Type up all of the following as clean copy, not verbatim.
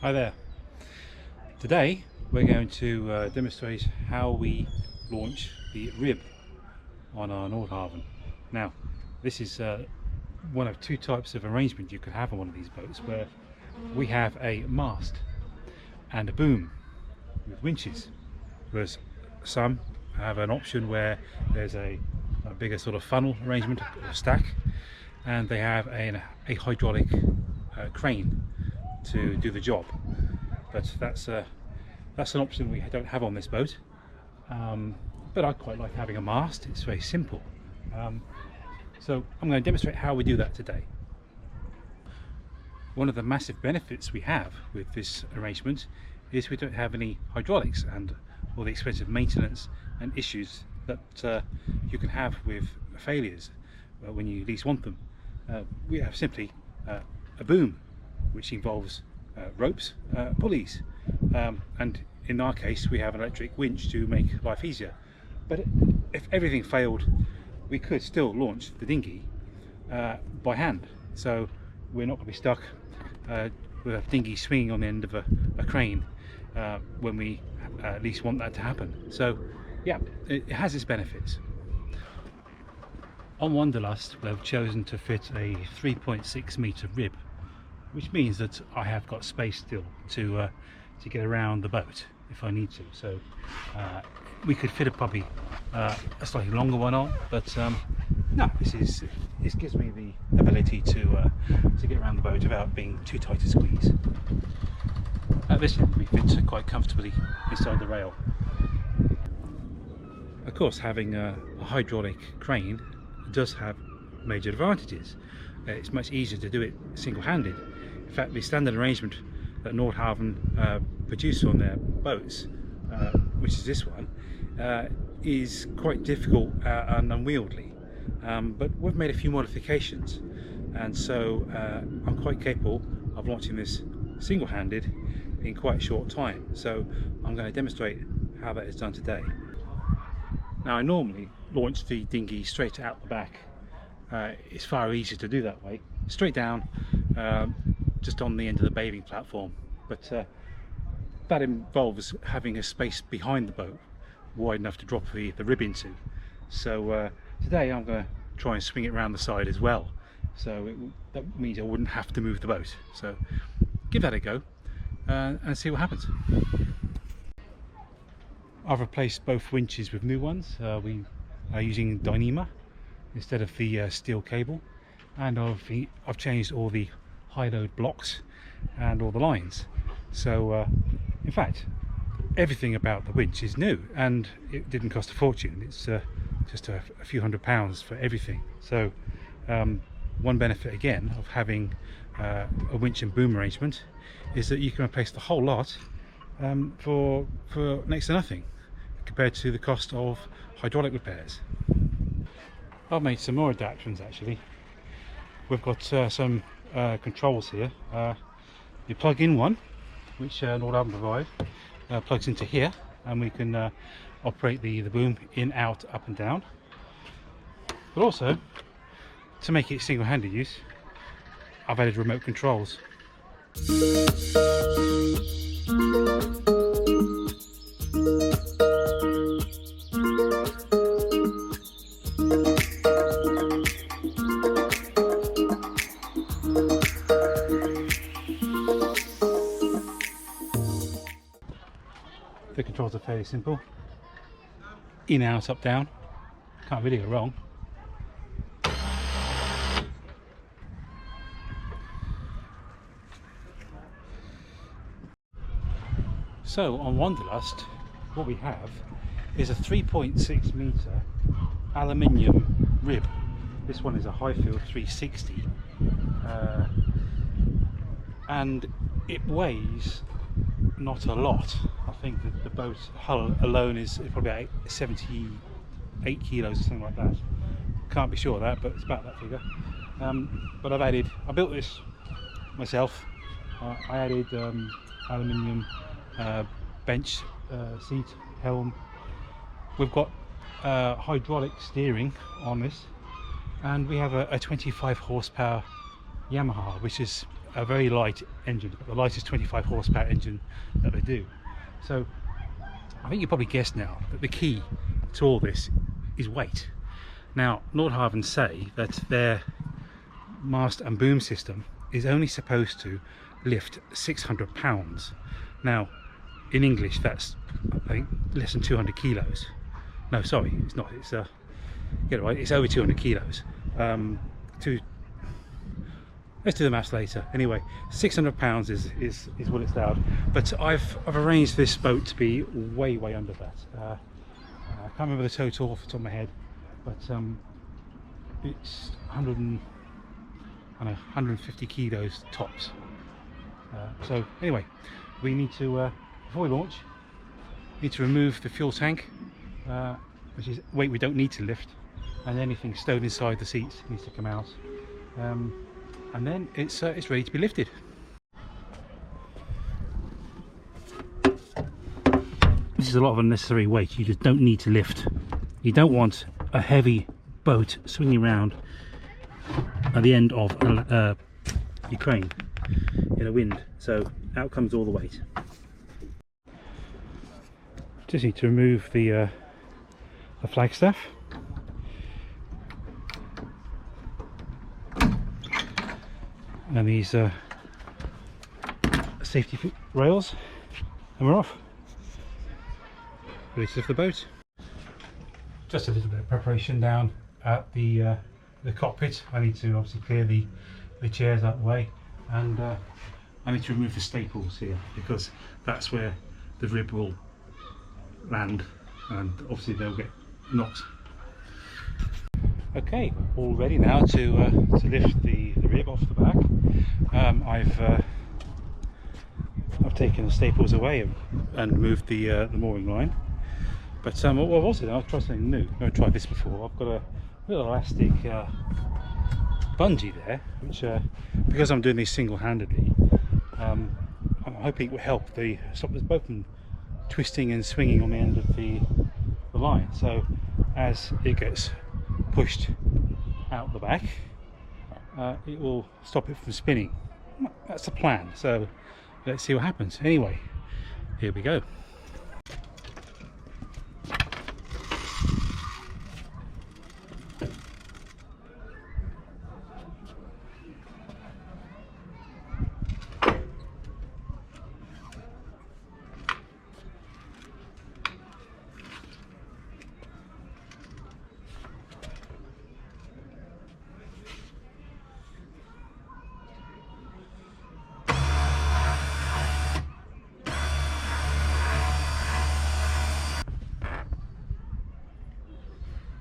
Hi there. Today we're going to demonstrate how we launch the rib on our Nordhavn. Now this is one of two types of arrangement you could have on one of these boats, where we have a mast and a boom with winches, whereas some have an option where there's a bigger sort of funnel arrangement or stack, and they have a hydraulic crane to do the job. But that's an option we don't have on this boat. But I quite like having a mast. It's very simple. So I'm going to demonstrate how we do that today. One of the massive benefits we have with this arrangement is we don't have any hydraulics and all the expensive maintenance and issues that you can have with failures when you least want them. We have simply a boom, which involves ropes, pulleys, and in our case we have an electric winch to make life easier. But if everything failed, we could still launch the dinghy by hand, so we're not going to be stuck with a dinghy swinging on the end of a crane when we at least want that to happen. So yeah, it has its benefits. On Wanderlust we've chosen to fit a 3.6 meter rib, which means that I have got space still to get around the boat if I need to. So we could fit probably a slightly longer one on, but no, this gives me the ability to get around the boat without being too tight to squeeze. At this end we fit quite comfortably inside the rail. Of course, having a hydraulic crane does have major advantages. It's much easier to do it single-handed. In fact, the standard arrangement that Nordhavn produce on their boats, which is this one, is quite difficult and unwieldy. But we've made a few modifications, and so I'm quite capable of launching this single-handed in quite a short time. So I'm going to demonstrate how that is done today. Now, I normally launch the dinghy straight out the back. It's far easier to do that way, straight down, just on the end of the bathing platform, but that involves having a space behind the boat wide enough to drop the rib into. So today I'm going to try and swing it around the side as well, so that means I wouldn't have to move the boat. So give that a go and see what happens. I've replaced both winches with new ones. We are using Dinghy instead of the steel cable, and I've changed all the high load blocks and all the lines. So in fact, everything about the winch is new, and it didn't cost a fortune. It's just a few £100 for everything. So one benefit again of having a winch and boom arrangement is that you can replace the whole lot for next to nothing compared to the cost of hydraulic repairs. I've made some more adaptations actually. We've got some controls here. You plug in one, which Nordhavn provide, plugs into here, and we can operate the boom in, out, up and down. But also, to make it single-handed use, I've added remote controls. The controls are fairly simple. In, out, up, down. Can't really go wrong. So on Wanderlust, what we have is a 3.6 meter aluminium rib. This one is a Highfield 360, and it weighs not a lot. I think that the boat hull alone is probably about 78 kilos or something like that. Can't be sure of that, but it's about that figure. But I built this myself. I added aluminium bench, seat, helm. We've got hydraulic steering on this, and we have a 25 horsepower Yamaha, which is a very light engine, the lightest 25 horsepower engine that they do. So I think you probably guessed now that the key to all this is weight. Now Nordhavn say that their mast and boom system is only supposed to lift 600 pounds. Now in English that's, I think, less than 200 kilos. No, sorry, it's not. It's get it right. It's over 200 kilos. Let's do the maths later. Anyway, 600 pounds is what it's allowed. But I've arranged this boat to be way under that. I can't remember the total off the top of my head, but it's 150 kilos tops. So anyway, we need to before we launch, we need to remove the fuel tank, which is weight we don't need to lift, and anything stowed inside the seats needs to come out. And then it's ready to be lifted. This is a lot of unnecessary weight you just don't need to lift. You don't want a heavy boat swinging around at the end of your crane in a wind, so out comes all the weight. Just need to remove the flagstaff. And these safety rails, and we're off. Ready to lift the boat. Just a little bit of preparation down at the cockpit. I need to obviously clear the chairs out of the way, and I need to remove the staples here because that's where the rib will land, and obviously they'll get knocked. Okay, all ready now to lift the rib off the back. I've taken the staples away and removed the mooring line. But what I've also done, I've tried something new. I've never tried this before. I've got a little elastic bungee there, which because I'm doing these single-handedly, I'm hoping it will help stop this boat from twisting and swinging on the end of the line. So as it gets pushed out the back, it will stop it from spinning. That's the plan, so let's see what happens. Anyway, here we go.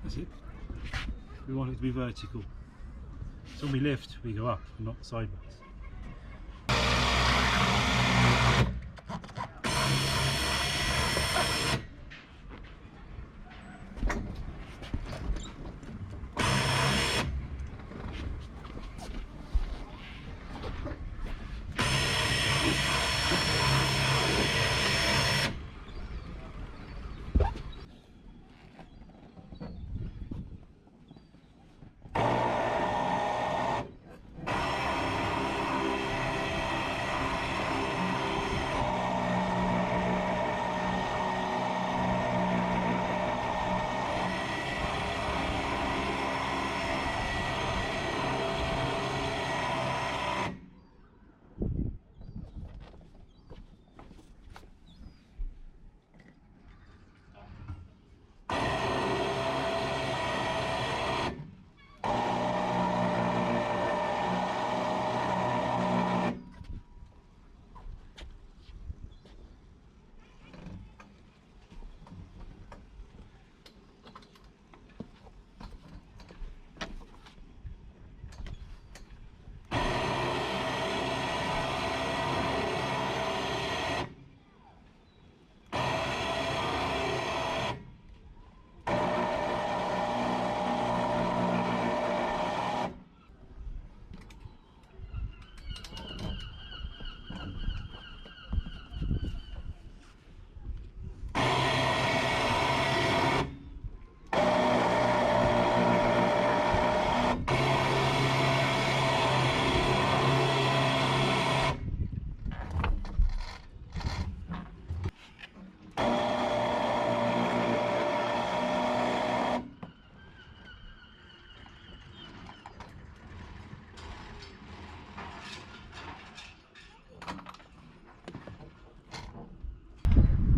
That's it. We want it to be vertical. So when we lift, we go up, not sideways.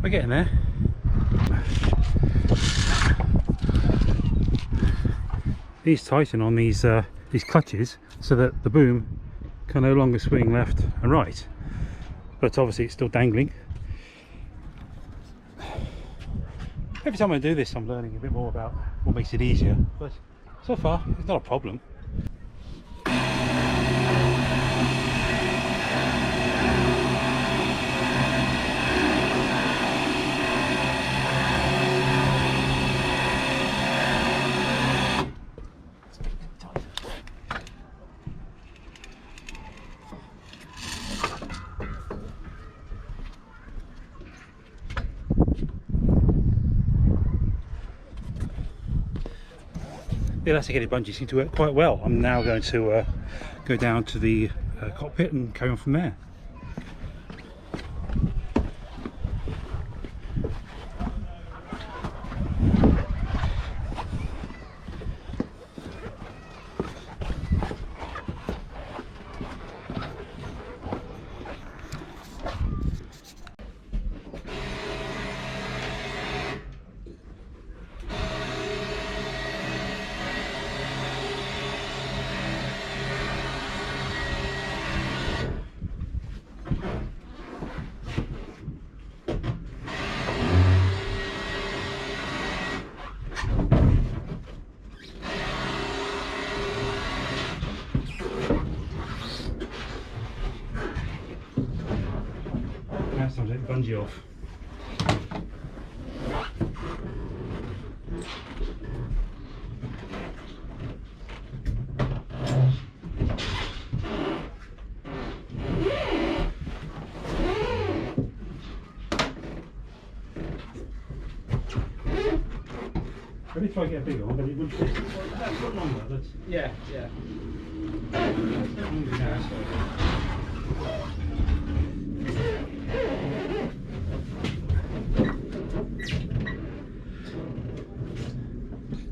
We're getting there. These tighten on these clutches so that the boom can no longer swing left and right, but obviously it's still dangling. Every time I do this I'm learning a bit more about what makes it easier, but so far it's not a problem. The elasticated bungee seemed to work quite well. I'm now going to go down to the cockpit and carry on from there. Now it's time to take the bungee off. I did try to get a bigger one, but it wouldn't fit. That's got longer. That's... Yeah.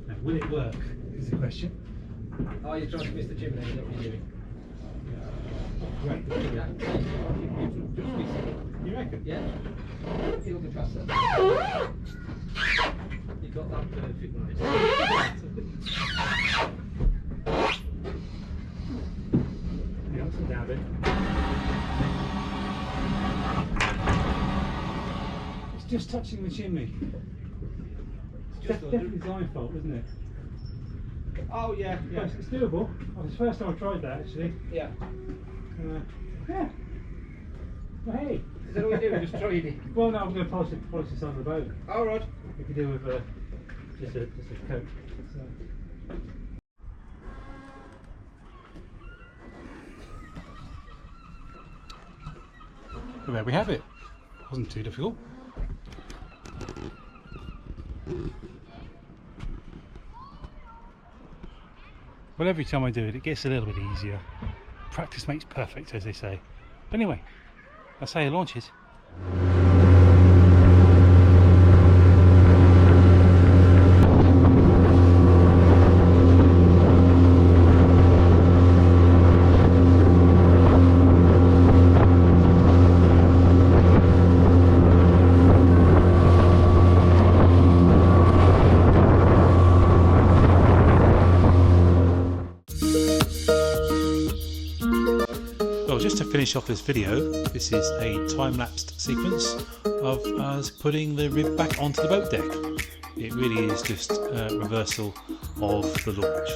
Now, will it work? Is the question. Oh, you're trying to miss the chimney, is that what you're doing? Great. You reckon? Yeah. You're looking faster. You got that perfect right. Yeah, sit down a bit. It's just touching the chimney. It's definitely design fault, isn't it? Oh yeah. It's doable. Well, it's the first time I've tried that actually. Yeah. Yeah. Well, hey. Is that what you're doing? Just trying it? Well, no, I'm going to polish this on the boat. All right. We could do with just a coat. So. Well, there we have it. Wasn't too difficult. But every time I do it, it gets a little bit easier. Practice makes perfect, as they say. But anyway, that's how you launch it. Well, just to finish off this video, this is a time-lapsed sequence of us putting the rib back onto the boat deck. It really is just a reversal of the launch.